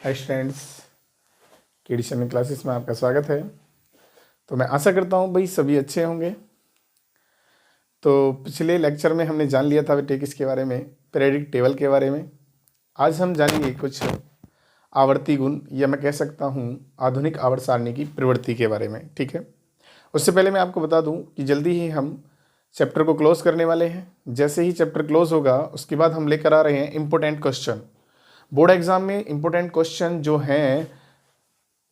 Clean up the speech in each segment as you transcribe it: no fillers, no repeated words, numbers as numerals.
Hi students, KD classes में आपका स्वागत है। तो मैं आशा करता हूँ भाई सभी अच्छे होंगे। तो पिछले लेक्चर में हमने जान लिया था बेटे किसके बारे में, पीरियोडिक टेबल के बारे में। आज हम जानेंगे कुछ आवर्ती गुण या मैं कह सकता हूँ आधुनिक आवर्त सारणी की प्रवृत्ति के बारे में। ठीक है, उससे पहले मैं आपको बता दूँ कि जल्दी ही हम चैप्टर को क्लोज करने वाले हैं। जैसे ही चैप्टर क्लोज होगा उसके बाद हम लेकर आ रहे हैं इम्पोर्टेंट क्वेश्चन। बोर्ड एग्जाम में इम्पोर्टेंट क्वेश्चन जो हैं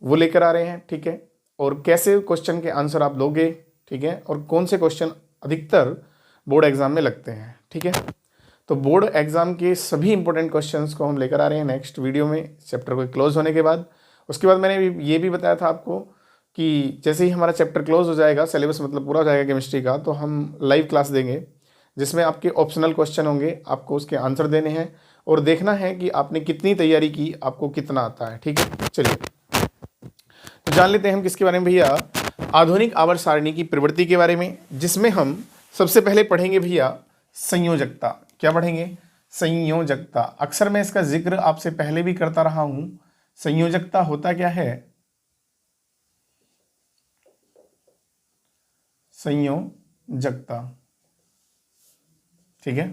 वो लेकर आ रहे हैं। ठीक है, और कैसे क्वेश्चन के आंसर आप लोगे, ठीक है, और कौन से क्वेश्चन अधिकतर बोर्ड एग्जाम में लगते हैं। ठीक है, तो बोर्ड एग्जाम के सभी इंपॉर्टेंट क्वेश्चंस को हम लेकर आ रहे हैं नेक्स्ट वीडियो में चैप्टर को क्लोज होने के बाद। उसके बाद मैंने ये भी बताया था आपको कि जैसे ही हमारा चैप्टर क्लोज हो जाएगा, सिलेबस मतलब पूरा हो जाएगा केमिस्ट्री का, तो हम लाइव क्लास देंगे जिसमें आपके ऑप्शनल क्वेश्चन होंगे, आपको उसके आंसर देने हैं और देखना है कि आपने कितनी तैयारी की, आपको कितना आता है। ठीक है, चलिए तो जान लेते हैं हम किसके बारे में भैया, आधुनिक आवर्त सारणी की प्रवृत्ति के बारे में, जिसमें हम सबसे पहले पढ़ेंगे भैया संयोजकता। क्या पढ़ेंगे? संयोजकता। अक्सर मैं इसका जिक्र आपसे पहले भी करता रहा हूं। संयोजकता होता क्या है? संयोजकता, ठीक है।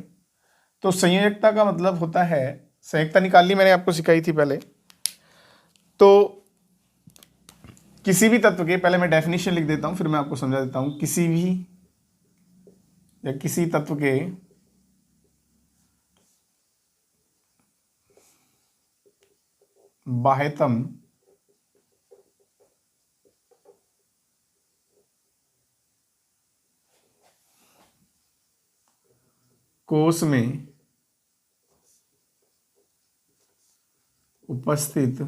तो संयोजकता का मतलब होता है, संयोजकता निकालनी मैंने आपको सिखाई थी पहले। तो किसी भी तत्व के, पहले मैं डेफिनेशन लिख देता हूं फिर मैं आपको समझा देता हूं। किसी भी या किसी तत्व के बाह्यतम कोश में उपस्थित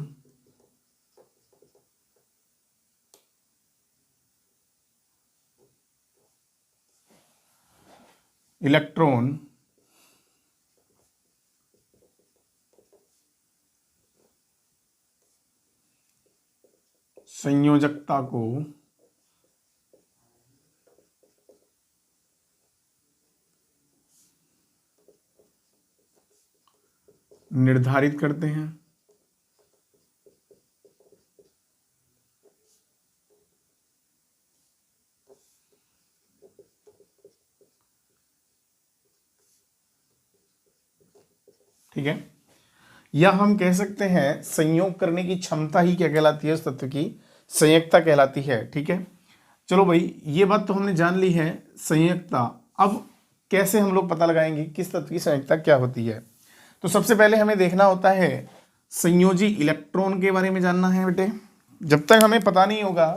इलेक्ट्रॉन संयोजकता को निर्धारित करते हैं। ठीक है, या हम कह सकते हैं संयोग करने की क्षमता ही क्या कहलाती है? उस तत्व की संयोजकता कहलाती है। ठीक है, चलो भाई ये बात तो हमने जान ली है संयोजकता। अब कैसे हम लोग पता लगाएंगे किस तत्व की संयोजकता क्या होती है? तो सबसे पहले हमें देखना होता है संयोजी इलेक्ट्रॉन के बारे में जानना है बेटे। जब तक हमें पता नहीं होगा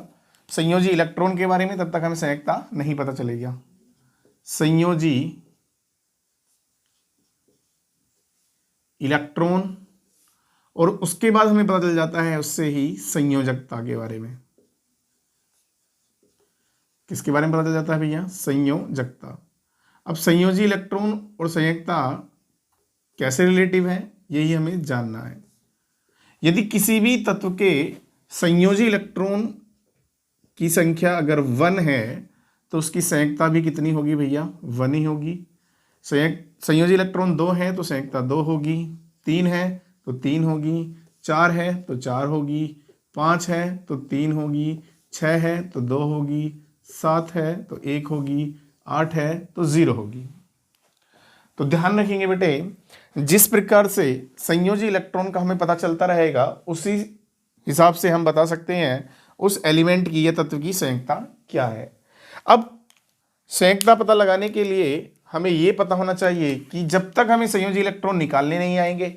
संयोजी इलेक्ट्रॉन के बारे में तब तक हमें संयोजकता नहीं पता चलेगा। संयोजी इलेक्ट्रॉन, और उसके बाद हमें पता चल जाता है उससे ही संयोजकता के बारे में। किसके बारे में पता चल जाता है भैया? संयोजकता। अब संयोजी इलेक्ट्रॉन और संयोजकता कैसे रिलेटिव है, यही हमें जानना है। यदि किसी भी तत्व के संयोजी इलेक्ट्रॉन की संख्या अगर 1 है तो उसकी संयोजकता भी कितनी होगी भैया? 1 ही होगी। संयोजी इलेक्ट्रॉन 2 है तो संयोजकता 2 होगी, 3 है तो 3 होगी, 4 है तो 4 होगी, 5 है तो 3 होगी, 6 है तो 2 होगी, 7 है तो 1 होगी, 8 है तो 0 होगी। तो ध्यान रखेंगे बेटे, जिस प्रकार से संयोजी इलेक्ट्रॉन का हमें पता चलता रहेगा उसी हिसाब से हम बता सकते हैं उस एलिमेंट की या तत्व की संयोजकता क्या है। अब संयोजकता पता लगाने के लिए हमें यह पता होना चाहिए कि जब तक हमें संयोजी इलेक्ट्रॉन निकालने नहीं आएंगे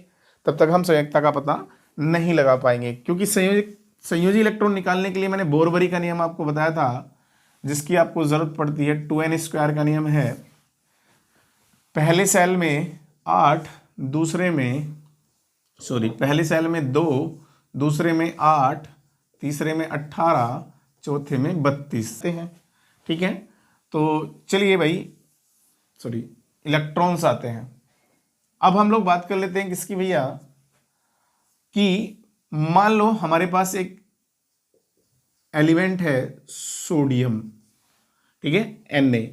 तब तक हम संयोजकता का पता नहीं लगा पाएंगे। क्योंकि संयोजी इलेक्ट्रॉन निकालने के लिए मैंने बोरबरी का नियम आपको बताया था, जिसकी आपको जरूरत पड़ती है। 2n² का नियम है। पहले सेल में 8, दूसरे में पहले सेल में 2, दूसरे में 8, तीसरे में 18, चौथे में 32 हैं। ठीक है, तो चलिए भाई इलेक्ट्रॉन्स आते हैं। अब हम लोग बात कर लेते हैं किसकी भैया, कि मान लो हमारे पास एक एलिमेंट है सोडियम, ठीक है, Na।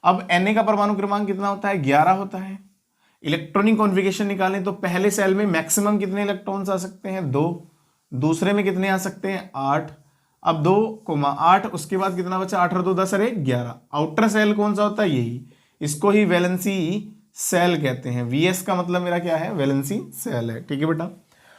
अब Na का परमाणु क्रमांक कितना होता है? 11 होता है। इलेक्ट्रॉनिक कॉन्फ़िगरेशन निकालें तो पहले सेल में मैक्सिमम कितने इलेक्ट्रॉन्स आ सकते हैं? 2। दूसरे में कितने आ सकते हैं 8। अब 2,8 उसके बाद कितना बचा 8 और 2 10 अरे 11। आउटर सेल कौन सा होता है यही, इसको ही वैलेंसी सेल कहते हैं। वीएस का मतलब मेरा क्या है वैलेंसी सेल है। ठीक है बेटा।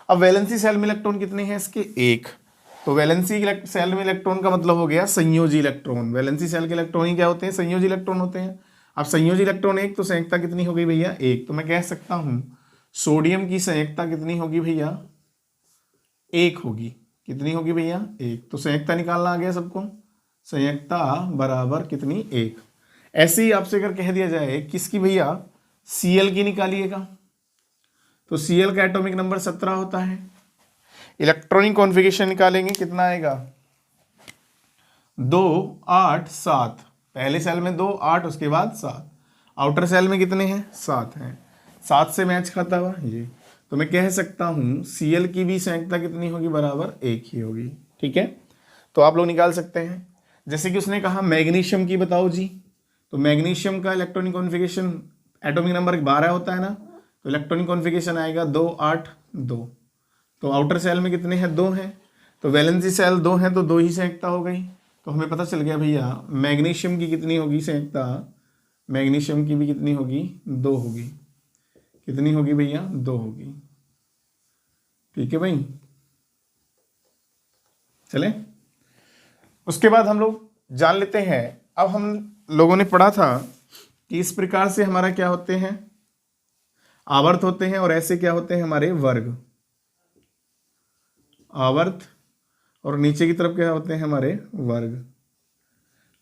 अब वैलेंसी सेल में इलेक्ट्रॉन कितने हैं इसके 1। तो वैलेंसी सेल में इलेक्ट्रॉन का मतलब हो गया संयोजी इलेक्ट्रॉन। वैलेंसी सेल के इलेक्ट्रॉन ही क्या होते हैं संयोजी इलेक्ट्रॉन होते हैं। अब संयोजी इलेक्ट्रॉन 1 तो संयुक्ता कितनी हो गई भैया 1। तो मैं कह सकता हूं सोडियम की संयुक्ता कितनी होगी भैया 1 होगी। कितनी होगी भैया 1। तो संयुक्ता निकालना आ गया सबको, संयुक्ता बराबर कितनी 1। ऐसे ही आपसे अगर कह दिया जाए किसकी भैया Cl की निकालिएगा, तो Cl का एटॉमिक नंबर 17 होता है। इलेक्ट्रॉनिक कॉन्फ़िगरेशन निकालेंगे कितना आएगा 2 8 7। पहले सेल में 2 8 उसके बाद 7। आउटर सेल में कितने हैं 7 हैं। 7 से मैच खाता हुआ ये। तो मैं कह सकता हूं Cl की भी संयुक्ता कितनी होगी बराबर 1 ही होगी। ठीक है। तो आप लोग निकाल सकते हैं। जैसे कि उसने कहा मैग्नीशियम की बताओ जी, तो मैग्नीशियम का इलेक्ट्रॉनिक कॉन्फ़िगरेशन एटॉमिक नंबर 12 होता है ना, तो इलेक्ट्रॉनिक कॉन्फ़िगरेशन आएगा 2 8 2। तो आउटर सेल में कितने हैं 2 हैं, तो वैलेंसी सेल 2 हैं तो 2 ही संयुक्ता हो गई। तो हमें पता चल गया भैया मैग्नीशियम की कितनी होगी संयुक्ता, मैग्नीशियम की भी कितनी होगी 2 होगी। कितनी होगी भैया 2 होगी। ठीक है भाई चले। उसके बाद हम लोग जान लेते हैं, अब हम लोगों ने पढ़ा था कि इस प्रकार से हमारा क्या होते हैं आवर्त होते हैं और ऐसे क्या होते हैं हमारे वर्ग। आवर्त और नीचे की तरफ क्या होते हैं हमारे वर्ग।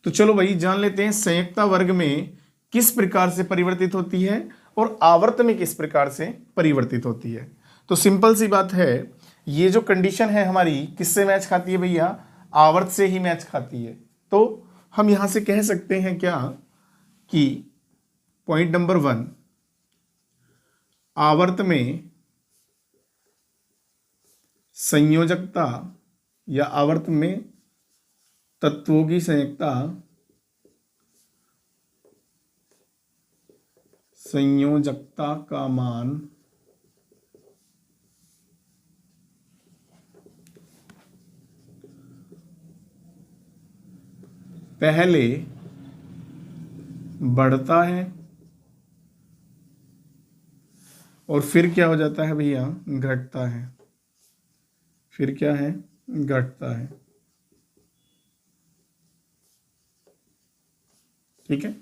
तो चलो भाई जान लेते हैं संयुक्ता वर्ग में किस प्रकार से परिवर्तित होती है और आवर्त में किस प्रकार से परिवर्तित होती है। तो सिंपल सी बात है, ये जो कंडीशन है हमारी किससे मैच खाती है भैया आवर्त से ही मैच खाती है। तो हम यहां से कह सकते हैं क्या कि पॉइंट नंबर 1 आवर्त में संयोजकता या आवर्त में तत्वों की संयुक्ता संयोजकता का मान पहले बढ़ता है और फिर क्या हो जाता है भैया घटता है। फिर क्या है घटता है। ठीक है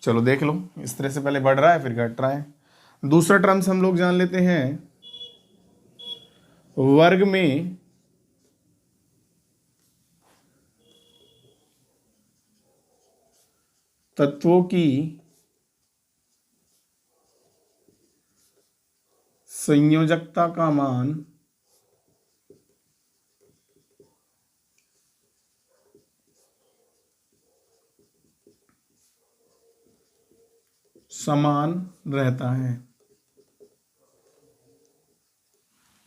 चलो देख लो, इस तरह से पहले बढ़ रहा है फिर घट रहा है। दूसरा टर्म्स हम लोग जान लेते हैं, वर्ग में तत्वों की संयोजकता का मान समान रहता है।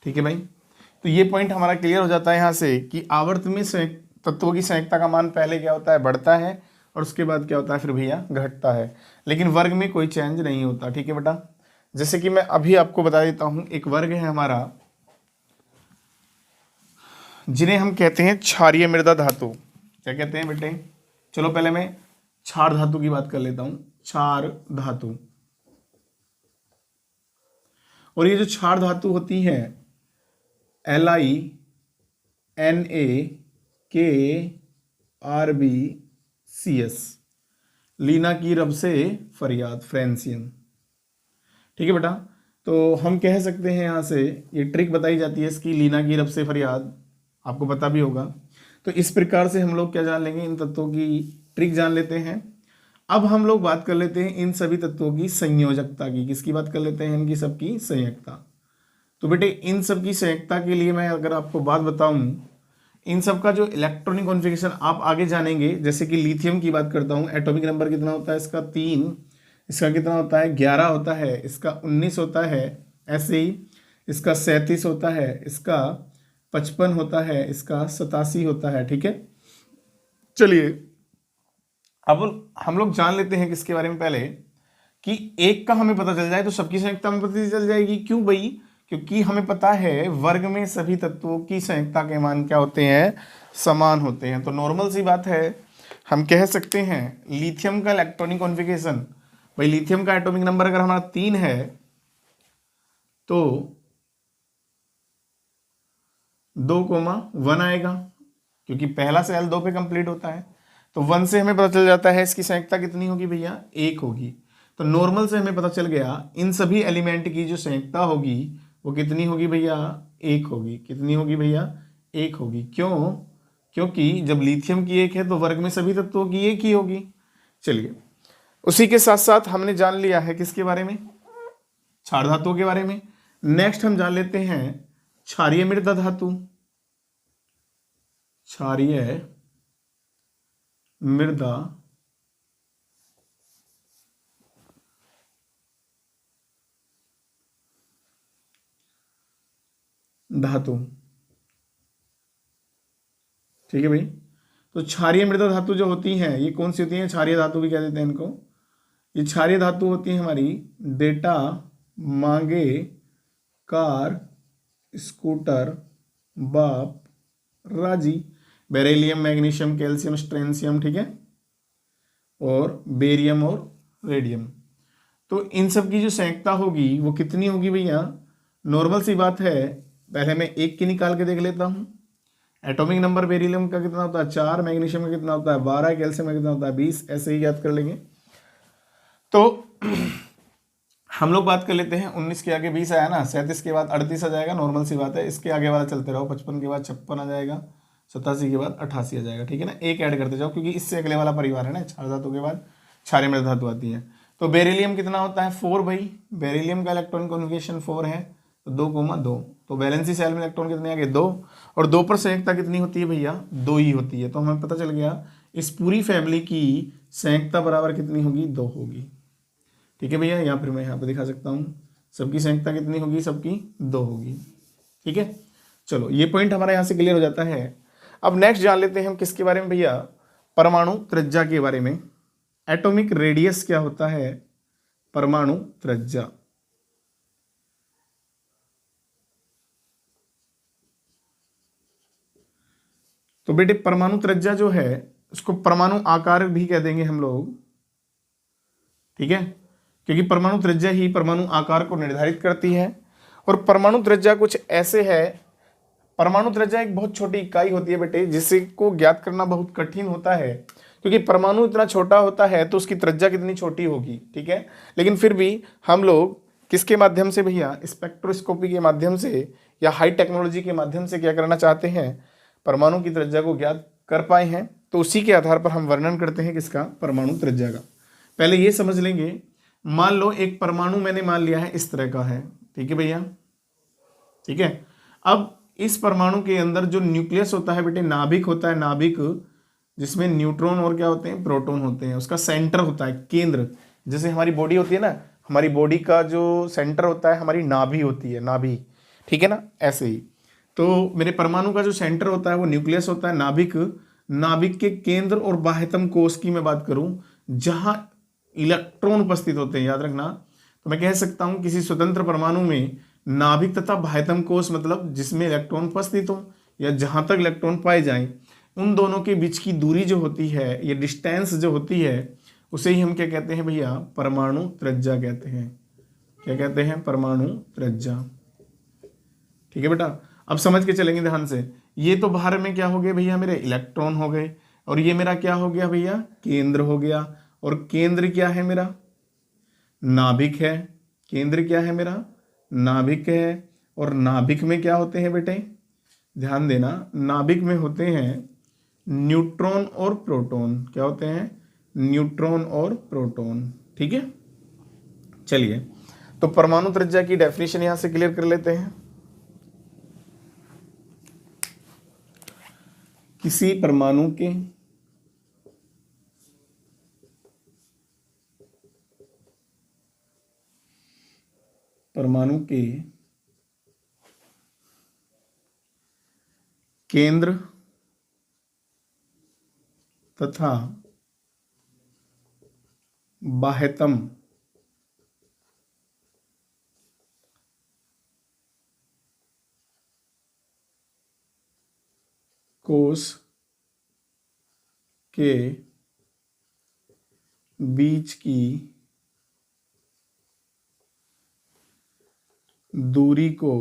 ठीक है भाई, तो ये पॉइंट हमारा क्लियर हो जाता है यहां से कि आवर्त में तत्वों की संयुक्ता का मान पहले क्या होता है बढ़ता है और उसके बाद क्या होता है फिर भैया घटता है, लेकिन वर्ग में कोई चेंज नहीं होता। ठीक है बेटा, जैसे कि मैं अभी आपको बता देता हूं, एक वर्ग है हमारा जिन्हें हम कहते हैं क्षारीय मृदा धातु। क्या कहते हैं बेटे, चलो पहले मैं क्षार धातु की बात कर लेता हूं। क्षार धातु, और ये जो क्षार धातु होती है LINAKRBCS, लीना की रब से फरियाद, फ्रेंसियन। ठीक है बेटा, तो हम कह सकते हैं यहां से ये ट्रिक बताई जाती है इसकी, लीना की रब से फरियाद आपको पता भी होगा। तो इस प्रकार से हम लोग क्या जान लेंगे, इन तत्वों की ट्रिक जान लेते हैं। अब हम लोग बात कर लेते हैं इन सभी तत्वों की संयोजकता की। किसकी बात कर लेते हैं, इनकी सबकी संयोजकता। तो बेटे इन सब की संयोजकता के लिए मैं अगर आपको बात बताऊं, इन सब का जो इलेक्ट्रॉनिक कॉन्फ़िगरेशन आप आगे जानेंगे। जैसे कि लिथियम की बात करता हूं, एटॉमिक नंबर कितना होता है इसका 3, इसका कितना होता है 11 होता है, इसका 19 होता है, ऐसे ही इसका 37 होता है, इसका 55 होता है, इसका 87 होता है। ठीक है, चलिए अब हम लोग जान लेते हैं किसके बारे में पहले, कि एक का हमें पता चल जाए तो सबकी संयुक्ता में पता चल जाएगी। क्यों भाई, क्योंकि हमें पता है वर्ग में सभी तत्वों की संयुक्ता के मान क्या होते हैं, समान होते हैं। तो नॉर्मल सी बात है, हम कह सकते हैं लिथियम का इलेक्ट्रॉनिक कॉन्फ़िगरेशन, भाई लिथियम का एटॉमिक नंबर अगर हमारा 3 है तो 2,1 आएगा, क्योंकि पहला सेल 2 पे कंप्लीट होता है। तो 1 से हमें पता चल जाता है इसकी संयुक्ता कितनी होगी भैया, 1 होगी। तो नॉर्मल से हमें पता चल गया इन सभी एलिमेंट की जो संयुक्ता होगी वो कितनी होगी भैया, 1 होगी। कितनी होगी भैया, 1 होगी। क्यों, क्योंकि जब लिथियम की 1 है तो वर्ग में सभी तत्वों की 1 ही होगी। चलिए, उसी के साथ साथ हमने जान लिया है किसके बारे में, क्षार धातुओं के बारे में। नेक्स्ट हम जान लेते हैं क्षारीय मृदा धातु। क्षारीय मृदा धातु, ठीक है भाई। तो क्षारीय मृदा धातु जो होती हैं ये कौन सी होती हैं, क्षारीय धातु भी कह देते हैं इनको। ये क्षारीय धातु होती है हमारी डेटा, मांगे, कार, स्कूटर, बाप, राजी, बेरिलियम, मैग्नीशियम, कैल्शियम, स्ट्रेंशियम, ठीक है, और बेरियम और रेडियम। तो इन सब की जो संयुक्ता होगी वो कितनी होगी भैया, नॉर्मल सी बात है, पहले मैं एक की निकाल के देख लेता हूँ। एटॉमिक नंबर बेरिलियम का कितना होता है 4, मैग्नीशियम का कितना होता है 12, कैल्शियम का कितना होता है 20, ऐसे ही याद कर लेंगे। तो हम लोग बात कर लेते हैं 19 के आगे 20 आया ना, 37 के बाद 38 आ जाएगा, नॉर्मल सी बात है। इसके आगे वाला चलते रहो, 55 के बाद 56 आ जाएगा, 87 के बाद 88 आ जाएगा, ठीक है ना। एक ऐड करते जाओ क्योंकि इससे अगले वाला परिवार है ना, क्षार धातु के बाद क्षारीय मृदा धातु आती है। तो बेरिलियम कितना होता है 4 भाई, बेरिलियम का इलेक्ट्रॉन कॉन्फ़िगरेशन 4 है, तो 2,2। तो वैलेंसी सेल में इलेक्ट्रॉन कितने आ गए 2, और 2 पर संयुक्ता कितनी होती है भैया, 2 ही होती है। तो हमें पता चल गया इस पूरी फैमिली की संयुक्ता बराबर कितनी होगी, 2 होगी, ठीक है भैया। यहाँ फिर मैं यहाँ पे दिखा सकता हूँ सबकी संयुक्ता कितनी होगी, सबकी 2 होगी, ठीक है। चलो ये पॉइंट हमारा यहाँ से क्लियर हो जाता है। अब नेक्स्ट जान लेते हैं हम किसके बारे में भैया, परमाणु त्रिज्या के बारे में। एटॉमिक रेडियस क्या होता है, परमाणु त्रिज्या। तो बेटे परमाणु त्रिज्या जो है उसको परमाणु आकार भी कह देंगे हम लोग, ठीक है, क्योंकि परमाणु त्रिज्या ही परमाणु आकार को निर्धारित करती है। और परमाणु त्रिज्या कुछ ऐसे है, परमाणु त्रिज्या एक बहुत छोटी इकाई होती है बेटे, जिसे को ज्ञात करना बहुत कठिन होता है, क्योंकि परमाणु इतना छोटा होता है तो उसकी त्रिज्या कितनी छोटी होगी, ठीक है। लेकिन फिर भी हम लोग किसके माध्यम से भैया, स्पेक्ट्रोस्कोपी के माध्यम से या हाई टेक्नोलॉजी के माध्यम से क्या करना चाहते हैं, परमाणु की त्रिज्या को ज्ञात कर पाए हैं। तो उसी के आधार पर हम वर्णन करते हैं किसका, परमाणु त्रिज्या का। पहले ये समझ लेंगे, मान लो एक परमाणु मैंने मान लिया है इस तरह का है, ठीक है भैया, ठीक है। अब इस परमाणु के अंदर जो न्यूक्लियस होता है बेटे, नाभिक होता है, नाभिक जिसमें न्यूट्रॉन और क्या होते हैं, प्रोटॉन होते हैं, उसका सेंटर होता है, केंद्र। जैसे हमारी बॉडी होती है ना, हमारी बॉडी का जो सेंटर होता है हमारी नाभि होती है, नाभि, ठीक है ना, ऐसे ही। तो मेरे परमाणु का जो सेंटर होता है वो न्यूक्लियस होता है, नाभिक, नाभिक के केंद्र और बाह्यतम कोश की मैं बात करूं जहां इलेक्ट्रॉन उपस्थित होते हैं, याद रखना। तो मैं कह सकता हूं किसी स्वतंत्र परमाणु में नाभिक तथा बाह्यतम कोश मतलब जिसमें इलेक्ट्रॉन उपस्थित हो या जहां तक इलेक्ट्रॉन पाए जाएं, उन दोनों के बीच की दूरी जो होती है, ये डिस्टेंस जो होती है, उसे ही हम क्या कहते हैं भैया, परमाणु त्रिज्या कहते हैं। क्या कहते हैं, परमाणु त्रिज्या, ठीक है बेटा। अब समझ के चलेंगे ध्यान से, ये तो बाहर में क्या हो गए भैया, मेरे इलेक्ट्रॉन हो गए, और ये मेरा क्या हो गया भैया, केंद्र हो गया। और केंद्र क्या है मेरा, नाभिक है। केंद्र क्या है मेरा, नाभिक है। और नाभिक में क्या होते हैं बेटे, ध्यान देना, नाभिक में होते हैं न्यूट्रॉन और प्रोटॉन। क्या होते हैं, न्यूट्रॉन और प्रोटॉन, ठीक है। चलिए, तो परमाणु त्रिज्या की डेफिनेशन यहां से क्लियर कर लेते हैं। किसी परमाणु के केंद्र तथा बाह्यतम कोश के बीच की दूरी को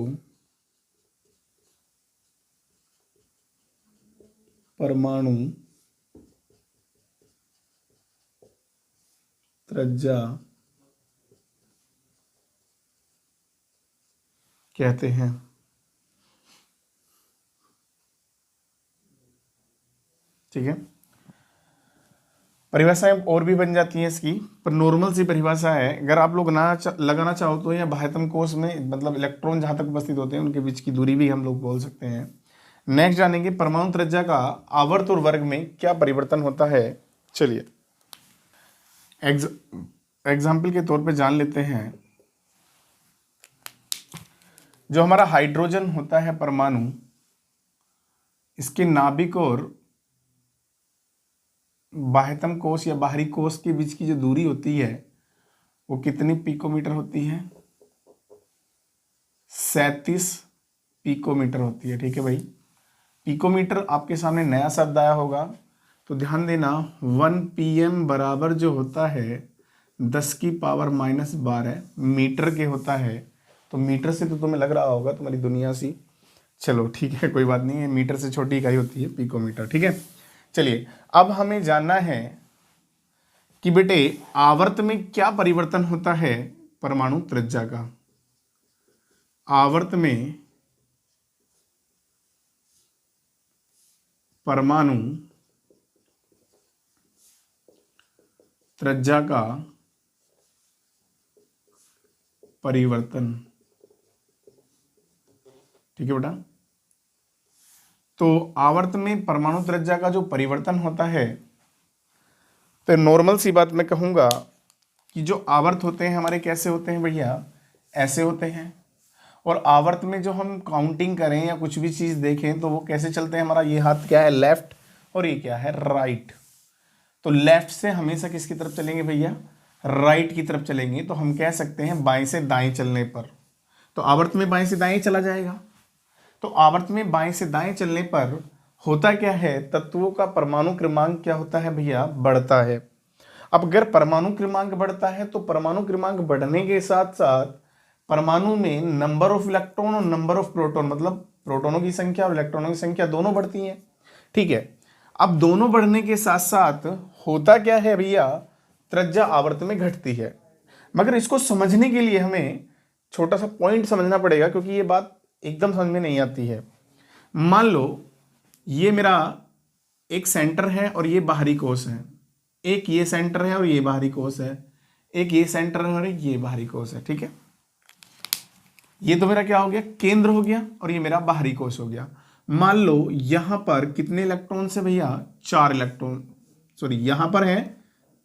परमाणु त्रिज्या कहते हैं। ठीक है, परिभाषाएं और भी बन जाती हैं इसकी, पर नॉर्मल सी परिभाषा है। अगर आप लोग लगाना चाहो तो, या बाह्यतम कोश में मतलब इलेक्ट्रॉन जहां तक उपस्थित होते हैं उनके बीच की दूरी भी हम लोग बोल सकते हैं। नेक्स्ट जानेंगे परमाणु त्रिज्या का आवर्त और वर्ग में क्या परिवर्तन होता है। चलिए एग्जाम्पल के तौर पे जान लेते हैं। जो हमारा हाइड्रोजन होता है परमाणु, इसके नाभिक और बाह्यतम कोश या बाहरी कोश के बीच की जो दूरी होती है वो कितनी पिकोमीटर होती है? 37 पिकोमीटर होती है। ठीक है भाई, पिकोमीटर आपके सामने नया शब्द आया होगा तो ध्यान देना। 1 pm बराबर जो होता है 10 की पावर -12 मीटर के होता है। तो मीटर से तो तुम्हें लग रहा होगा तुम्हारी दुनिया सी, चलो ठीक है कोई बात नहीं है, मीटर से छोटी इकाई होती है पिकोमीटर। ठीक है, चलिए अब हमें जानना है कि बेटे आवर्त में क्या परिवर्तन होता है परमाणु त्रिज्या का। आवर्त में परमाणु त्रिज्या का परिवर्तन। ठीक है बेटा, तो आवर्त में परमाणु त्रिज्या का जो परिवर्तन होता है, तो नॉर्मल सी बात मैं कहूंगा कि जो आवर्त होते हैं हमारे कैसे होते हैं भैया, ऐसे होते हैं। और आवर्त में जो हम काउंटिंग करें या कुछ भी चीज देखें तो वो कैसे चलते हैं, हमारा ये हाथ क्या है लेफ्ट और ये क्या है राइट। तो लेफ्ट से हमेशा किसकी तरफ चलेंगे भैया, राइट की तरफ चलेंगे। तो हम कह सकते हैं बाएं से दाएं चलने पर, तो आवर्त में बाएं से दाएं चला जाएगा। तो आवर्त में बाएं से दाएं चलने पर होता क्या है, तत्वों का परमाणु क्रमांक क्या होता है भैया, बढ़ता है। अब अगर परमाणु क्रमांक बढ़ता है तो परमाणु क्रमांक बढ़ने के साथ साथ परमाणु में नंबर ऑफ इलेक्ट्रॉन और नंबर ऑफ प्रोटॉन, मतलब प्रोटॉनों की संख्या और इलेक्ट्रॉनों की संख्या दोनों बढ़ती हैं। ठीक है, अब दोनों बढ़ने के साथ साथ होता क्या है भैया, त्रिज्या आवर्त में घटती है। मगर इसको समझने के लिए हमें छोटा सा पॉइंट समझना पड़ेगा, क्योंकि ये बात एकदम समझ में नहीं आती है। मान लो ये मेरा एक सेंटर है और ये बाहरी कोश है, एक ये सेंटर है और ये बाहरी कोश है, एक ये सेंटर है और एक ये बाहरी कोश है। ठीक है, ये तो मेरा क्या हो गया, केंद्र हो गया, और ये मेरा बाहरी कोश हो गया। मान लो यहां पर कितने इलेक्ट्रॉन है भैया, 4 इलेक्ट्रॉन, सॉरी यहां पर है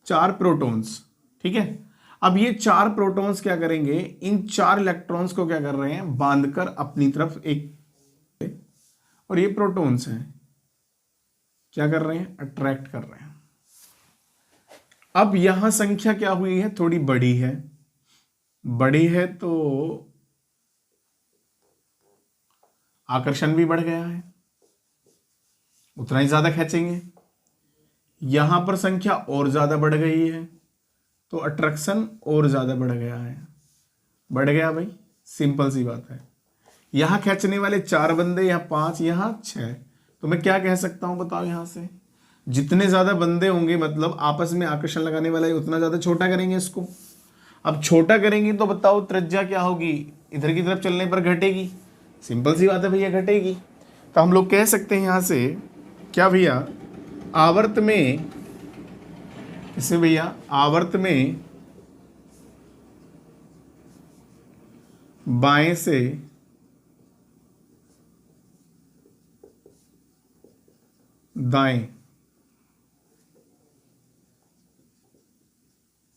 4 प्रोटॉन्स। ठीक है, अब ये 4 प्रोटॉन्स क्या करेंगे, इन 4 इलेक्ट्रॉन्स को क्या कर रहे हैं, बांधकर अपनी तरफ एक, और ये प्रोटॉन्स हैं क्या कर रहे हैं, अट्रैक्ट कर रहे हैं। अब यहां संख्या क्या हुई है, थोड़ी बड़ी है, बड़ी है तो आकर्षण भी बढ़ गया है, उतना ही ज्यादा खींचेंगे। यहां पर संख्या और ज्यादा बढ़ गई है तो अट्रैक्शन और ज्यादा बढ़ गया है, बढ़ गया भाई, सिंपल सी बात है। यहां खींचने वाले 4 बंदे, यहां 5, यहां 6, तो मैं क्या कह सकता हूं बताओ, यहां से जितने ज्यादा बंदे होंगे मतलब आपस में आकर्षण लगाने वाला है, उतना ज्यादा छोटा करेंगे इसको। अब छोटा करेंगे तो बताओ त्रिज्या क्या होगी, इधर की तरफ चलने पर घटेगी, सिंपल सी बात है भैया घटेगी। तो हम लोग कह सकते हैं यहां से क्या भैया, आवर्त में, इसे भैया आवर्त में बाएं से दाएं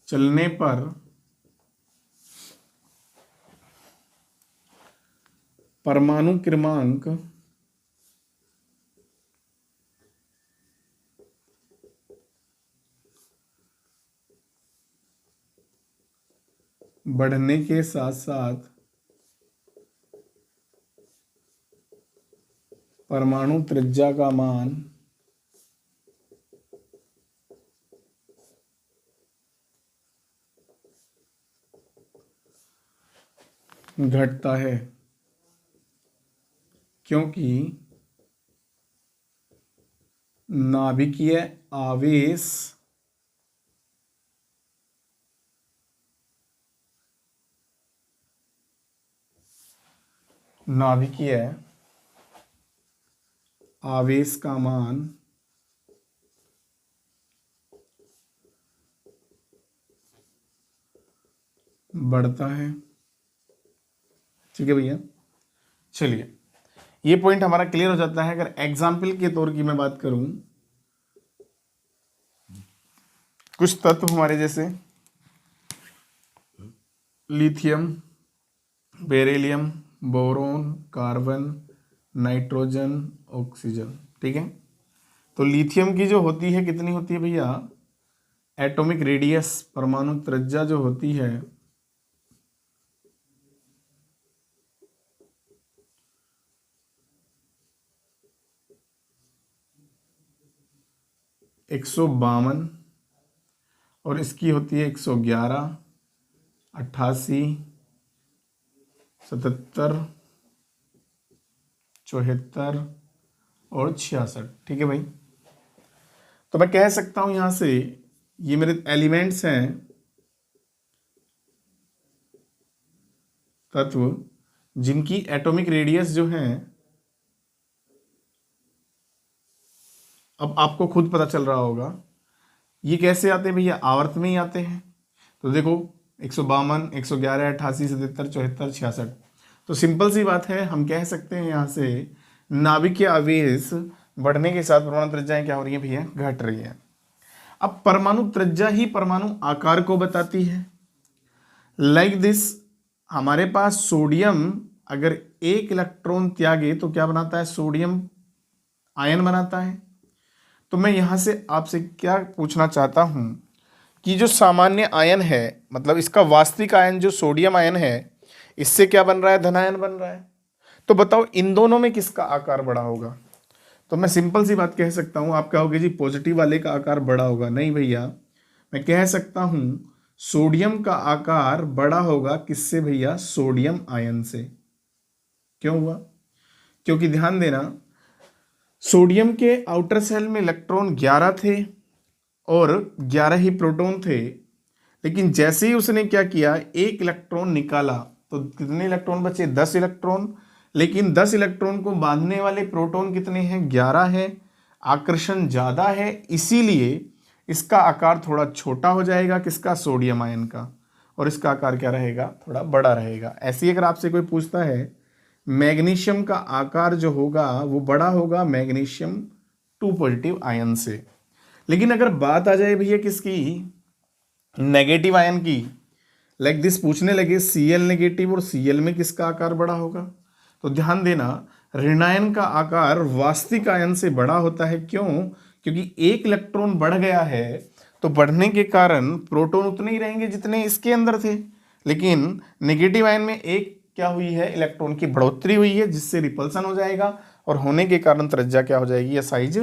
चलने पर परमाणु क्रमांक बढ़ने के साथ साथ परमाणु त्रिज्या का मान घटता है, क्योंकि नाभिकीय आवेश का मान बढ़ता है। ठीक है भैया, चलिए ये पॉइंट हमारा क्लियर हो जाता है। अगर एग्जाम्पल के तौर की मैं बात करूं, कुछ तत्व हमारे जैसे lithium, beryllium, boron, carbon, nitrogen, oxygen. ठीक है, तो लिथियम की जो होती है कितनी होती है भैया, एटॉमिक रेडियस, परमाणु त्रिज्या जो होती है 152 और इसकी होती है 111, 88, 77, 74 और 66। ठीक है भाई, तो मैं कह सकता हूं यहां से ये मेरे एलिमेंट्स हैं, तत्व जिनकी एटॉमिक रेडियस जो है, अब आपको खुद पता चल रहा होगा ये कैसे आते हैं भैया, आवर्त में ही आते हैं। तो देखो 152, 111, 88, 77, 74, 66। तो सिंपल सी बात है, हम कह सकते हैं यहाँ से नाभिकीय आवेश बढ़ने के साथ परमाणु त्रिज्याएं क्या हो रही है भैया, घट रही है। अब परमाणु त्रिज्या ही परमाणु आकार को बताती है। लाइक दिस, हमारे पास सोडियम अगर एक इलेक्ट्रॉन त्यागे तो क्या बनाता है, सोडियम आयन बनाता है। तो मैं यहां से आपसे क्या पूछना चाहता हूं कि जो सामान्य आयन है, मतलब इसका वास्तविक आयन जो सोडियम आयन है, इससे क्या बन रहा है, धनायन बन रहा है। तो बताओ इन दोनों में किसका आकार बड़ा होगा। तो मैं सिंपल सी बात कह सकता हूं, आप कहोगे जी पॉजिटिव वाले का आकार बड़ा होगा। नहीं भैया, मैं कह सकता हूं सोडियम का आकार बड़ा होगा किससे भैया, सोडियम आयन से। क्यों हुआ, क्योंकि ध्यान देना, सोडियम के आउटर सेल में इलेक्ट्रॉन 11 थे और 11 ही प्रोटॉन थे, लेकिन जैसे ही उसने क्या किया, एक इलेक्ट्रॉन निकाला तो कितने इलेक्ट्रॉन बचे, 10 इलेक्ट्रॉन। लेकिन 10 इलेक्ट्रॉन को बांधने वाले प्रोटॉन कितने हैं, 11 है। आकर्षण ज्यादा है, इसीलिए इसका आकार थोड़ा छोटा हो जाएगा, किसका, सोडियम आयन का, और इसका आकार क्या रहेगा, थोड़ा बड़ा रहेगा। ऐसे ही अगर आपसे कोई पूछता है मैग्नीशियम का आकार जो होगा वो बड़ा होगा मैग्नीशियम 2 पॉजिटिव आयन से। लेकिन अगर बात आ जाए भैया किसकी, नेगेटिव आयन की, लाइक दिस पूछने लगे Cl नेगेटिव और Cl में किसका आकार बड़ा होगा, तो ध्यान देना ऋणायन का आकार वास्तविक आयन से बड़ा होता है। क्यों, क्योंकि एक इलेक्ट्रॉन बढ़ गया है, तो बढ़ने के कारण प्रोटॉन उतने ही रहेंगे जितने इसके अंदर थे। लेकिन नेगेटिव आयन में एक क्या हुई है, इलेक्ट्रॉन की बढ़ोतरी हुई है, जिससे रिपल्सन हो जाएगा और होने के कारण त्रिज्या क्या हो जाएगी, या साइज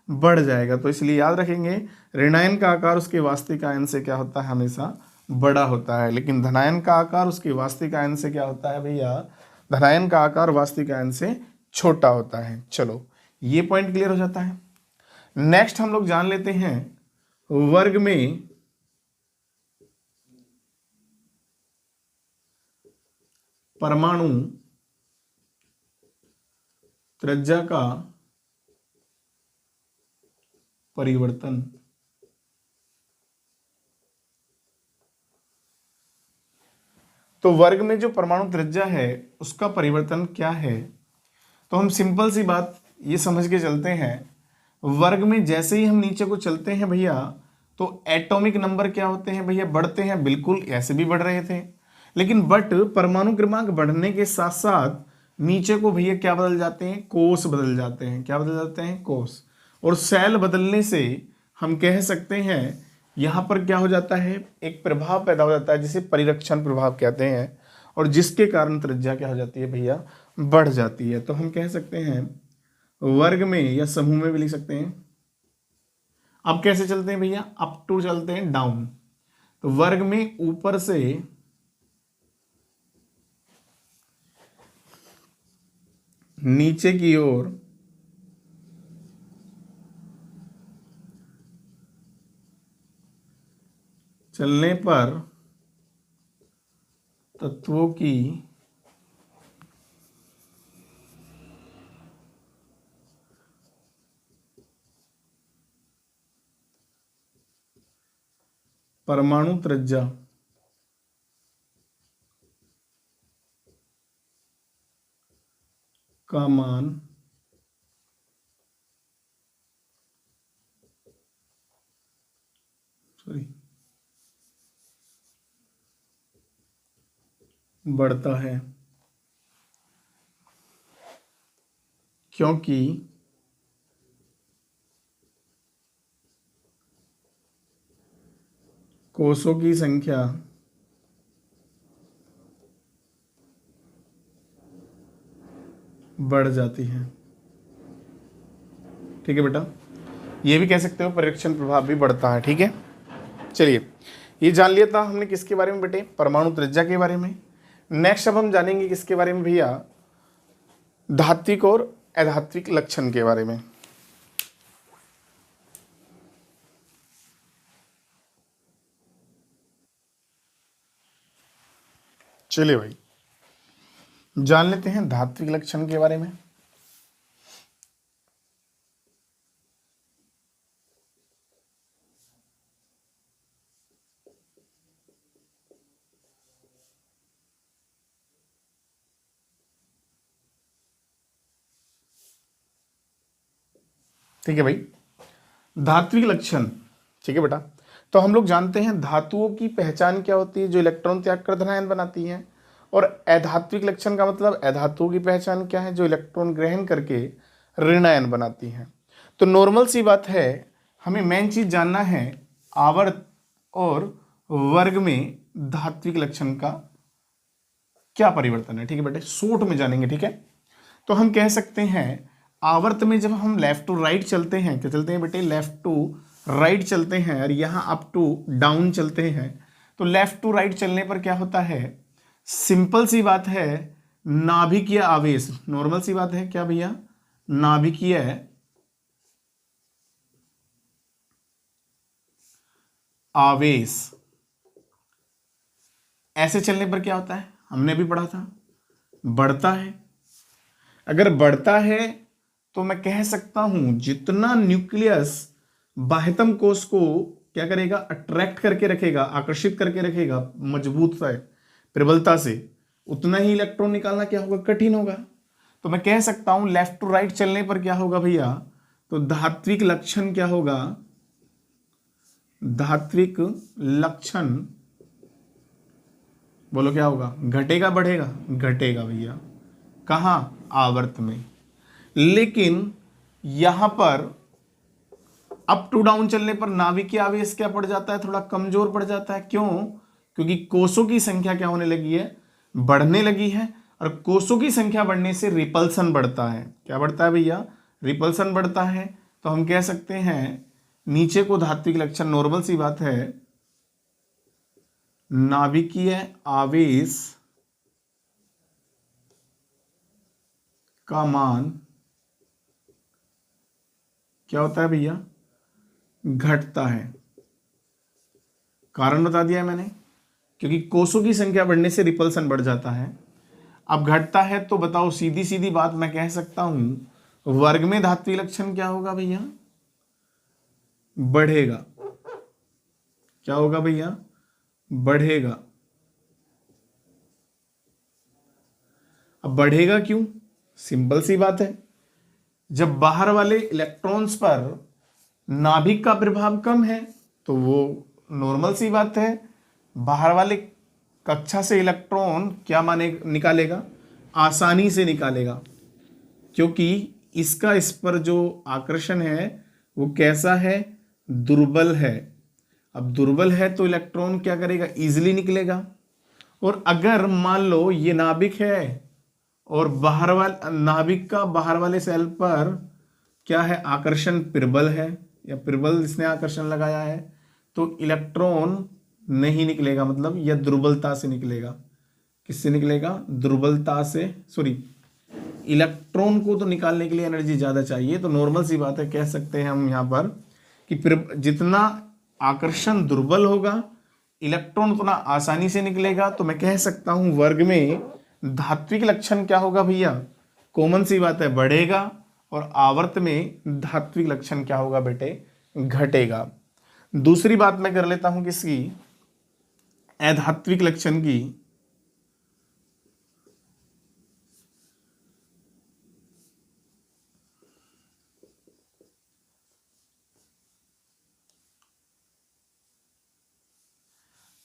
बढ़ जाएगा। तो इसलिए याद रखेंगे ऋणायन का आकार उसके वास्तविक आयन से क्या होता है, हमेशा बड़ा होता है। लेकिन धनायन का आकार उसके वास्तविक आयन से क्या होता है भैया, धनायन का आकार वास्तविक आयन से छोटा होता है। चलो ये पॉइंट क्लियर हो जाता है। नेक्स्ट हम लोग जान लेते हैं वर्ग में परमाणु त्रिज्या का परिवर्तन। तो वर्ग में जो परमाणु त्रिज्या है उसका परिवर्तन क्या है, तो हम सिंपल सी बात ये समझ के चलते हैं, वर्ग में जैसे ही हम नीचे को चलते हैं भैया, तो एटॉमिक नंबर क्या होते हैं भैया, बढ़ते हैं। बिल्कुल ऐसे भी बढ़ रहे थे, लेकिन बट परमाणु क्रमांक बढ़ने के साथ साथ नीचे को भैया क्या बदल जाते हैं, कोष बदल जाते हैं। क्या बदल जाते हैं, कोष। और सेल बदलने से हम कह सकते हैं यहाँ पर क्या हो जाता है, एक प्रभाव पैदा हो जाता है जिसे परिरक्षण प्रभाव कहते हैं, और जिसके कारण त्रिज्या क्या हो जाती है भैया, बढ़ जाती है। तो हम कह सकते हैं वर्ग में या समूह में भी लिख सकते हैं। अब कैसे चलते हैं भैया, अप टू चलते हैं डाउन। तो वर्ग में ऊपर से नीचे की ओर चलने पर तत्वों की परमाणु त्रिज्या का मान बढ़ता है, क्योंकि कोषों की संख्या बढ़ जाती है। ठीक है बेटा, ये भी कह सकते हो परीक्षण प्रभाव भी बढ़ता है। ठीक है, चलिए ये जान लिया था हमने किसके बारे में बेटे, परमाणु त्रिज्या के बारे में। नेक्स्ट अब हम जानेंगे किसके बारे में भैया, धात्विक और अधात्विक लक्षण के बारे में। चलिए भाई जान लेते हैं धात्विक लक्षण के बारे में। ठीक है भाई, धात्विक लक्षण। ठीक है बेटा, तो हम लोग जानते हैं धातुओं की पहचान क्या होती है, जो इलेक्ट्रॉन त्याग कर धनायन बनाती हैं। और अधात्विक लक्षण का मतलब अधातुओं की पहचान क्या है, जो इलेक्ट्रॉन ग्रहण करके ऋणायन बनाती हैं। तो नॉर्मल सी बात है, हमें मेन चीज जानना है आवर्त और वर्ग में धात्विक लक्षण का क्या परिवर्तन है। ठीक है बेटे, शॉर्ट में जानेंगे। ठीक है, तो हम कह सकते हैं आवर्त में जब हम लेफ्ट टू राइट चलते हैं, क्या चलते हैं बेटे, लेफ्ट टू राइट चलते हैं, और यहाँ अप टू डाउन चलते हैं। तो लेफ्ट टू राइट चलने पर क्या होता है, सिंपल सी बात है, नाभिकीय आवेश, नॉर्मल सी बात है क्या भैया, नाभिकीय आवेश ऐसे चलने पर क्या होता है, हमने भी पढ़ा था, बढ़ता है। अगर बढ़ता है तो मैं कह सकता हूं जितना न्यूक्लियस बाह्यतम कोष को क्या करेगा, अट्रैक्ट करके रखेगा, आकर्षित करके रखेगा मजबूत से, प्रबलता से, उतना ही इलेक्ट्रॉन निकालना क्या होगा, कठिन होगा। तो मैं कह सकता हूं लेफ्ट टू राइट चलने पर क्या होगा भैया, तो धात्विक लक्षण क्या होगा, धात्विक लक्षण बोलो क्या होगा, घटेगा बढ़ेगा, घटेगा भैया, कहां, आवर्त में। लेकिन यहां पर अप टू डाउन चलने पर नाभिकीय आवेश क्या पड़ जाता है, थोड़ा कमजोर पड़ जाता है। क्यों, क्योंकि कोषों की संख्या क्या होने लगी है, बढ़ने लगी है। और कोषों की संख्या बढ़ने से रिपल्सन बढ़ता है, क्या बढ़ता है भैया, रिपल्सन बढ़ता है। तो हम कह सकते हैं नीचे को धात्विक लक्षण, नॉर्मल सी बात है, नाभिकीय आवेश का मान क्या होता है भैया, घटता है। कारण बता दिया है मैंने, क्योंकि कोषों की संख्या बढ़ने से रिपल्सन बढ़ जाता है। अब घटता है तो बताओ, सीधी सीधी बात मैं कह सकता हूं वर्ग में धात्विक लक्षण क्या होगा भैया, बढ़ेगा। क्या होगा भैया, बढ़ेगा। अब बढ़ेगा क्यों, सिंपल सी बात है, जब बाहर वाले इलेक्ट्रॉन्स पर नाभिक का प्रभाव कम है तो वो नॉर्मल सी बात है, बाहर वाले कक्षा से इलेक्ट्रॉन क्या माने निकालेगा, आसानी से निकालेगा, क्योंकि इसका इस पर जो आकर्षण है वो कैसा है, दुर्बल है। अब दुर्बल है तो इलेक्ट्रॉन क्या करेगा, इजीली निकलेगा। और अगर मान लो ये नाभिक है और बाहर वाले नाभिक का बाहर वाले सेल पर क्या है, आकर्षण प्रबल है या प्रबल इसने आकर्षण लगाया है, तो इलेक्ट्रॉन नहीं निकलेगा, मतलब यह दुर्बलता से निकलेगा। किससे निकलेगा, दुर्बलता से, सॉरी, इलेक्ट्रॉन को तो निकालने के लिए एनर्जी ज़्यादा चाहिए, तो नॉर्मल सी बात है, कह सकते हैं हम यहाँ पर कि जितना आकर्षण दुर्बल होगा इलेक्ट्रॉन उतना आसानी से निकलेगा। तो मैं कह सकता हूँ वर्ग में धात्विक लक्षण क्या होगा भैया, कॉमन सी बात है, बढ़ेगा, और आवर्त में धात्विक लक्षण क्या होगा बेटे, घटेगा। दूसरी बात मैं कर लेता हूं किसकी, अधात्विक लक्षण की।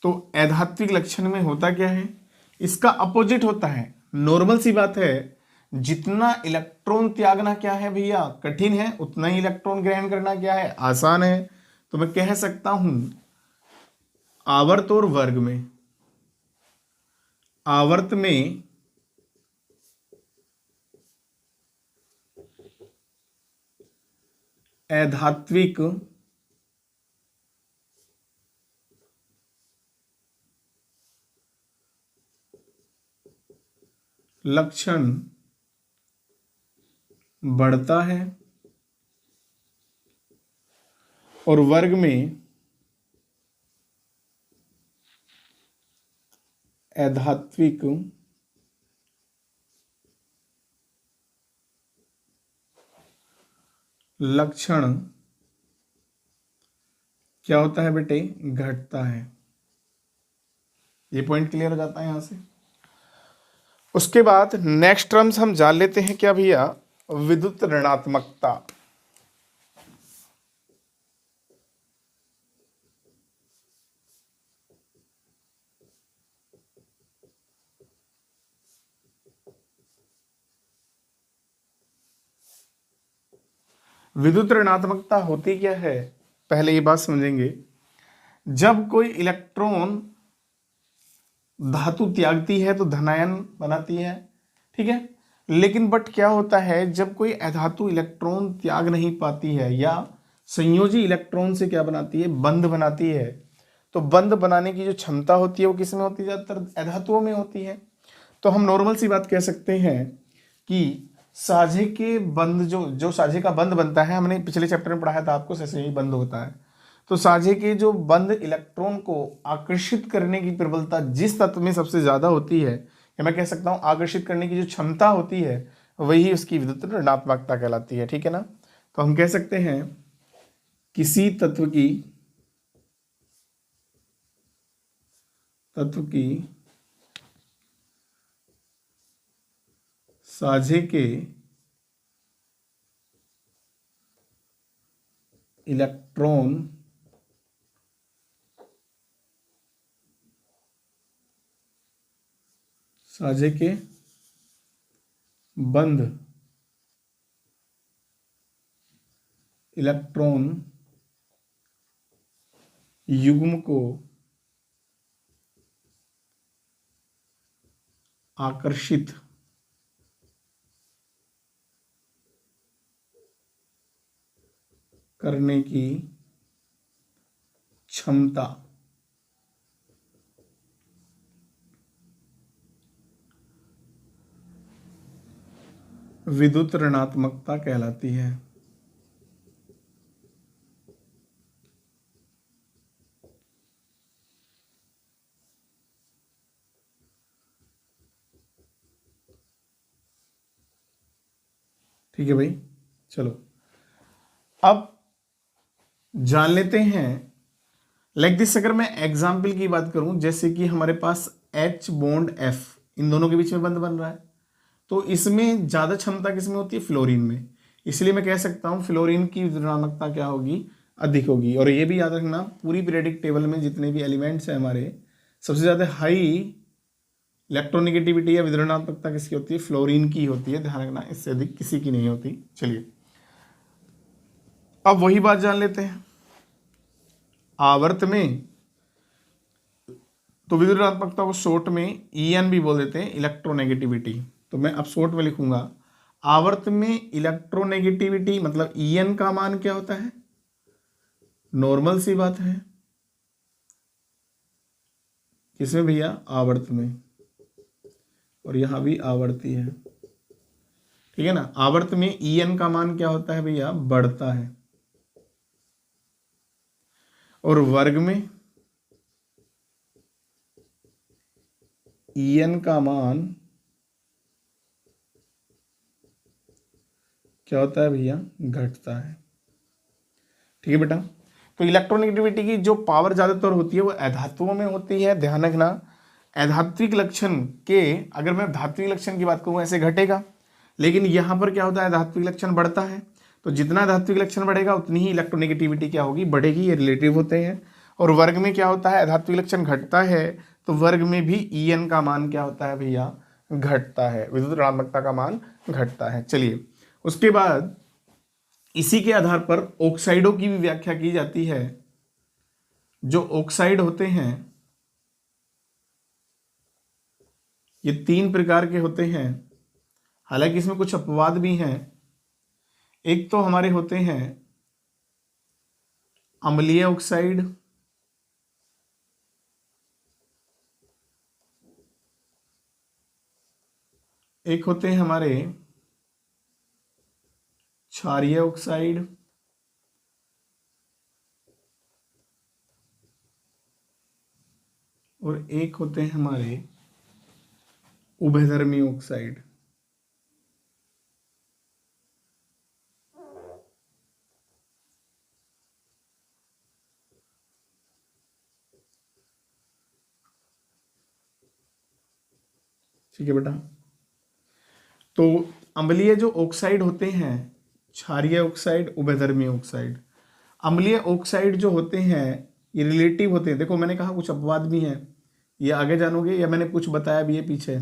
तो अधात्विक लक्षण में होता क्या है, इसका अपोजिट होता है। नॉर्मल सी बात है, जितना इलेक्ट्रॉन त्यागना क्या है भैया, कठिन है, उतना ही इलेक्ट्रॉन ग्रहण करना क्या है, आसान है। तो मैं कह सकता हूं आवर्त और वर्ग में, आवर्त में अधात्विक लक्षण बढ़ता है और वर्ग में अधात्विक लक्षण क्या होता है बेटे, घटता है। ये पॉइंट क्लियर हो जाता है यहां से। उसके बाद नेक्स्ट टर्म्स हम जान लेते हैं क्या भैया, विद्युत ऋणात्मकता। विद्युत ऋणात्मकता होती क्या है, पहले ये बात समझेंगे। जब कोई इलेक्ट्रॉन धातु त्यागती है तो धनायन बनाती है, ठीक है, लेकिन बट क्या होता है, जब कोई अधातु इलेक्ट्रॉन त्याग नहीं पाती है या संयोजी इलेक्ट्रॉन से क्या बनाती है, बंध बनाती है, तो बंध बनाने की जो क्षमता होती है वो किस में होती है, ज्यादातर अधातुओं में होती है। तो हम नॉर्मल सी बात कह सकते हैं कि साझे के बंध, जो साझे का बंध बनता है, हमने पिछले चैप्टर में पढ़ाया था आपको, ऐसे ही बंध होता है। तो साझे के जो बंध इलेक्ट्रॉन को आकर्षित करने की प्रबलता जिस तत्व में सबसे ज्यादा होती है, या मैं कह सकता हूं आकर्षित करने की जो क्षमता होती है, वही उसकी विद्युत ऋणात्मकता कहलाती है, ठीक है ना। तो हम कह सकते हैं किसी तत्व की साझे के इलेक्ट्रॉन साझे के बंध इलेक्ट्रॉन युग्म को आकर्षित करने की क्षमता विद्युत ऋणात्मकता कहलाती है। ठीक है भाई, चलो अब जान लेते हैं लाइक दिस। अगर मैं एग्जाम्पल की बात करूं, जैसे कि हमारे पास H बॉन्ड F, इन दोनों के बीच में बंध बन रहा है, तो इसमें ज्यादा क्षमता किसमें होती है, फ्लोरीन में। इसलिए मैं कह सकता हूं फ्लोरीन की ऋणात्मकता क्या होगी, अधिक होगी। और ये भी याद रखना, पूरी पीरियोडिक टेबल में जितने भी एलिमेंट्स हैं हमारे, सबसे ज्यादा हाई इलेक्ट्रोनिगेटिविटी या विद्युणात्मकता किसकी होती है, फ्लोरीन की होती है, ध्यान रखना, इससे अधिक किसी की नहीं होती। चलिए अब वही बात जान लेते हैं, आवर्त में तो विद्युत ऋणात्मकता को शॉर्ट में EN भी बोल देते हैं, इलेक्ट्रोनेगेटिविटी। तो मैं अब शॉर्ट में लिखूंगा, आवर्त में इलेक्ट्रोनेगेटिविटी मतलब En का मान क्या होता है, नॉर्मल सी बात है, किसमें भैया, आवर्त में, और यहां भी आवर्ती है, ठीक है ना। आवर्त में En का मान क्या होता है भैया, बढ़ता है, और वर्ग में En का मान क्या होता है भैया, घटता है, ठीक है बेटा। तो इलेक्ट्रोनेगेटिविटी की जो पावर ज्यादातर होती है वो अधातुओं में होती है, ध्यान रखना। अधात्विक लक्षण के, अगर मैं धात्विक लक्षण की बात करूं ऐसे घटेगा, लेकिन यहां पर क्या होता है, धात्विक लक्षण बढ़ता है। तो जितना धात्विक लक्षण बढ़ेगा उतनी ही इलेक्ट्रोनेगेटिविटी क्या होगी, बढ़ेगी, ये रिलेटिव होते हैं। और वर्ग में क्या होता है, धात्विक लक्षण घटता है तो वर्ग में भी En का मान क्या होता है भैया, घटता है, विद्युत ऋणात्मकता का मान घटता है। चलिए उसके बाद इसी के आधार पर ऑक्साइडों की भी व्याख्या की जाती है। जो ऑक्साइड होते हैं ये 3 प्रकार के होते हैं, हालांकि इसमें कुछ अपवाद भी हैं। एक तो हमारे होते हैं अम्लीय ऑक्साइड, एक होते हैं हमारे क्षारीय ऑक्साइड, और एक होते हैं हमारे उभयधर्मी ऑक्साइड। ठीक है बेटा। तो अम्लीय जो ऑक्साइड होते हैं, क्षारीय ऑक्साइड, उभयधर्मी ऑक्साइड। अम्लीय ऑक्साइड जो होते हैं ये रिलेटिव होते हैं, देखो मैंने कहा कुछ अपवाद भी हैं, ये आगे जानोगे, या मैंने कुछ बताया भी है पीछे।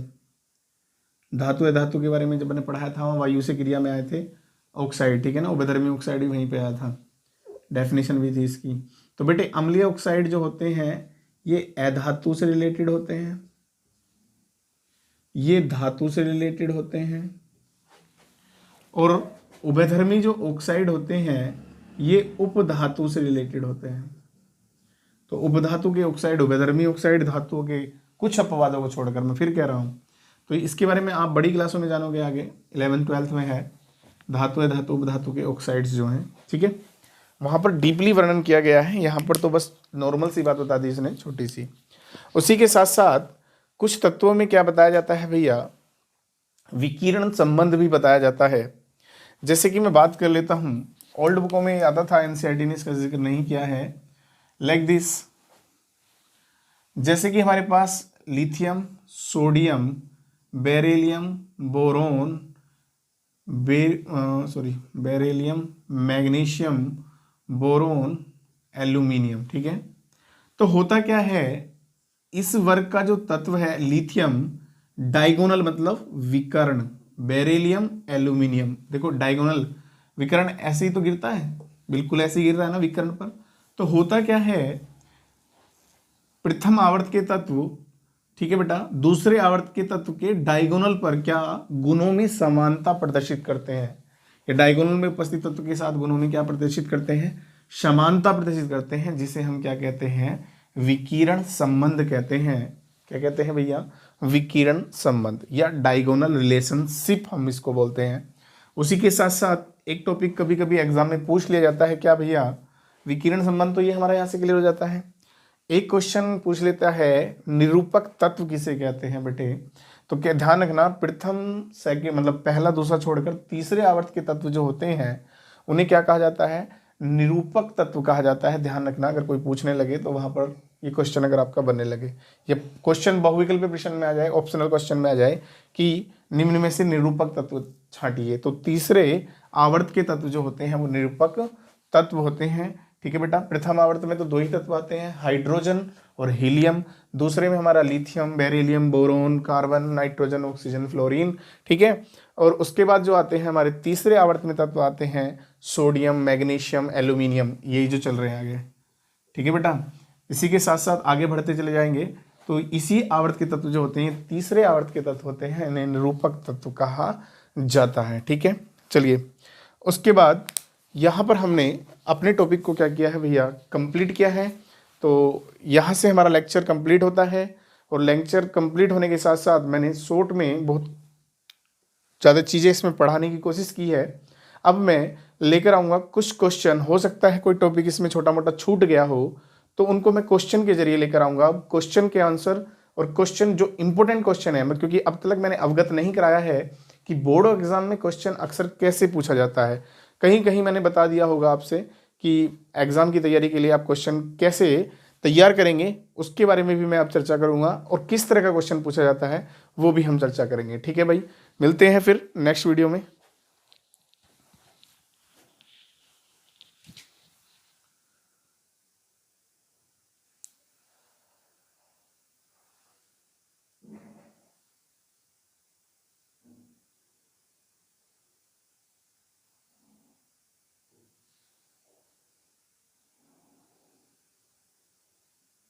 धातु अधातु के बारे में जब मैंने पढ़ाया था वहाँ वायु से क्रिया में आए थे ऑक्साइड, ठीक है ना, उभयधर्मी ऑक्साइड भी वहीं पे आया था, डेफिनेशन भी थी इसकी। तो बेटे अम्लीय ऑक्साइड जो होते हैं ये अधातु से रिलेटेड होते हैं, ये धातु से रिलेटेड होते हैं, और उभयधर्मी जो ऑक्साइड होते हैं ये उपधातु से रिलेटेड होते हैं। तो उपधातु के ऑक्साइड, उभयधर्मी ऑक्साइड, धातुओं के कुछ अपवादों को छोड़कर, मैं फिर कह रहा हूँ। तो इसके बारे में आप बड़ी क्लासों में जानोगे, आगे 11th-12th में है धातु धातु उपधातु के ऑक्साइड्स जो हैं, ठीक है, वहाँ पर डीपली वर्णन किया गया है। यहाँ पर तो बस नॉर्मल सी बात बता दी इसने, छोटी सी। उसी के साथ साथ कुछ तत्वों में क्या बताया जाता है भैया, विकिरण संबंध भी बताया जाता है। जैसे कि मैं बात कर लेता हूँ, ओल्ड बुकों में आता था, एनसीईआरटी ने इसका जिक्र नहीं किया है, लाइक दिस। जैसे कि हमारे पास lithium, sodium, beryllium, boron, beryllium, magnesium, boron, aluminium, ठीक है। तो होता क्या है, इस वर्ग का जो तत्व है लिथियम, डायगोनल मतलब विकर्ण, बेरिलियम, एल्यूमिनियम, देखो डायगोनल विकर्ण ऐसे ही तो गिरता है, बिल्कुल ऐसे ही गिर रहा है ना विकर्ण पर। तो होता क्या है, प्रथम आवर्त के तत्व, ठीक है बेटा, दूसरे आवर्त के तत्व के डायगोनल पर क्या गुणों में समानता प्रदर्शित करते हैं, या डायगोनल में उपस्थित तत्व के साथ गुणों में क्या प्रदर्शित करते हैं, समानता प्रदर्शित करते हैं, जिसे हम क्या कहते हैं, विकिरण संबंध कहते हैं। क्या कहते हैं भैया, विकिरण संबंध या डायगोनल रिलेशनशिप हम इसको बोलते हैं। उसी के साथ साथ एक टॉपिक कभी कभी एग्जाम में पूछ लिया जाता है, क्या भैया, विकिरण संबंध, तो ये हमारा यहाँ से क्लियर हो जाता है। एक क्वेश्चन पूछ लेता है, निरूपक तत्व किसे कहते हैं बेटे, तो क्या ध्यान रखना, प्रथम सेकंड मतलब पहला दूसरा छोड़कर तीसरे आवर्त के तत्व जो होते हैं उन्हें क्या कहा जाता है, निरूपक तत्व कहा जाता है। ध्यान रखना, अगर कोई पूछने लगे तो वहां पर ये क्वेश्चन अगर आपका बनने लगे, ये क्वेश्चन बहुविकल्पीय प्रश्न में आ जाए, ऑप्शनल क्वेश्चन में आ जाए कि निम्न में से निरूपक तत्व छांटिए, तो तीसरे आवर्त के तत्व जो होते हैं वो निरूपक तत्व होते हैं, ठीक है बेटा। प्रथम आवर्त में तो 2 ही तत्व आते हैं, हाइड्रोजन और हीलियम, दूसरे में हमारा lithium, beryllium, boron, carbon, nitrogen, oxygen, fluorine, ठीक है। और उसके बाद जो आते हैं हमारे तीसरे आवर्त में तत्व आते हैं सोडियम, मैग्नीशियम, एल्यूमिनियम, यही जो चल रहे हैं आगे, ठीक है बेटा। इसी के साथ साथ आगे बढ़ते चले जाएंगे तो इसी आवर्त के तत्व जो होते हैं तीसरे आवर्त के तत्व होते हैं, इन्हें निरूपक तत्व कहा जाता है। ठीक है, चलिए उसके बाद यहाँ पर हमने अपने टॉपिक को क्या किया है भैया, कंप्लीट किया है। तो यहाँ से हमारा लेक्चर कंप्लीट होता है और लेक्चर कंप्लीट होने के साथ साथ मैंने शॉर्ट में बहुत ज़्यादा चीज़ें इसमें पढ़ाने की कोशिश की है। अब मैं लेकर आऊँगा कुछ क्वेश्चन, हो सकता है कोई टॉपिक इसमें छोटा मोटा छूट गया हो तो उनको मैं क्वेश्चन के जरिए लेकर आऊँगा। अब क्वेश्चन के आंसर और क्वेश्चन जो इंपॉर्टेंट क्वेश्चन है, क्योंकि अब तक मैंने अवगत नहीं कराया है कि बोर्ड एग्जाम में क्वेश्चन अक्सर कैसे पूछा जाता है। कहीं कहीं मैंने बता दिया होगा आपसे कि एग्ज़ाम की तैयारी के लिए आप क्वेश्चन कैसे तैयार करेंगे, उसके बारे में भी मैं अब चर्चा करूँगा और किस तरह का क्वेश्चन पूछा जाता है वो भी हम चर्चा करेंगे। ठीक है भाई, मिलते हैं फिर नेक्स्ट वीडियो में।